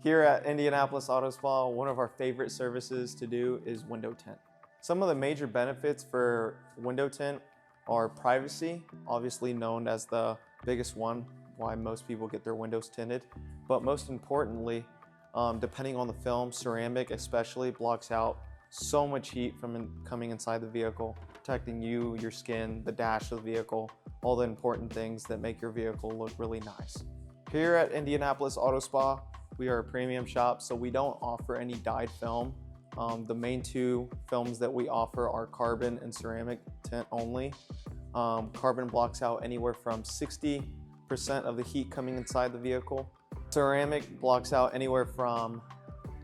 Here at Indianapolis Auto Spa, one of our favorite services to do is window tint. Some of the major benefits for window tint are privacy, obviously known as the biggest one, why most people get their windows tinted. But most importantly, depending on the film, ceramic especially blocks out so much heat from coming inside the vehicle, protecting you, your skin, the dash of the vehicle, all the important things that make your vehicle look really nice. Here at Indianapolis Auto Spa, we are a premium shop, so we don't offer any dyed film. The main two films that we offer are carbon and ceramic tint only. Carbon blocks out anywhere from 60% of the heat coming inside the vehicle. Ceramic blocks out anywhere from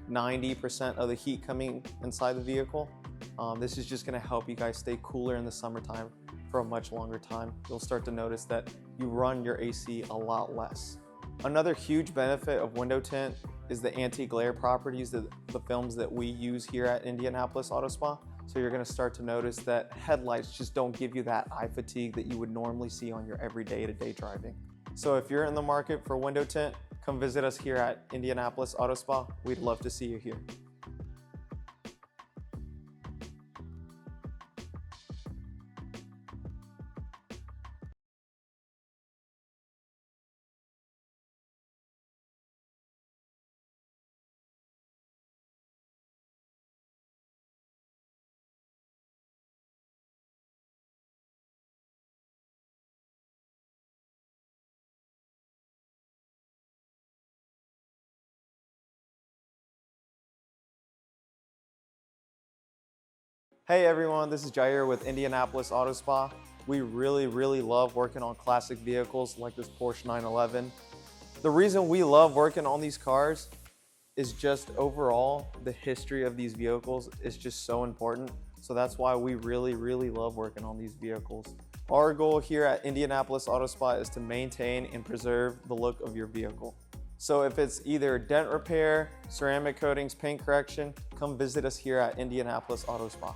90% of the heat coming inside the vehicle. This is just going to help you guys stay cooler in the summertime for a much longer time. You'll start to notice that you run your AC a lot less. Another huge benefit of window tint is the anti-glare properties of the films that we use here at Indianapolis Auto Spa. So you're going to start to notice that headlights just don't give you that eye fatigue that you would normally see on your everyday to-day driving. So if you're in the market for window tint, come visit us here at Indianapolis Auto Spa. We'd love to see you here. Hey everyone, this is Jair with Indianapolis Auto Spa. We really love working on classic vehicles like this Porsche 911. The reason we love working on these cars is just overall the history of these vehicles is just so important. So that's why we really love working on these vehicles. Our goal here at Indianapolis Auto Spa is to maintain and preserve the look of your vehicle. So if it's either dent repair, ceramic coatings, paint correction, come visit us here at Indianapolis Auto Spa.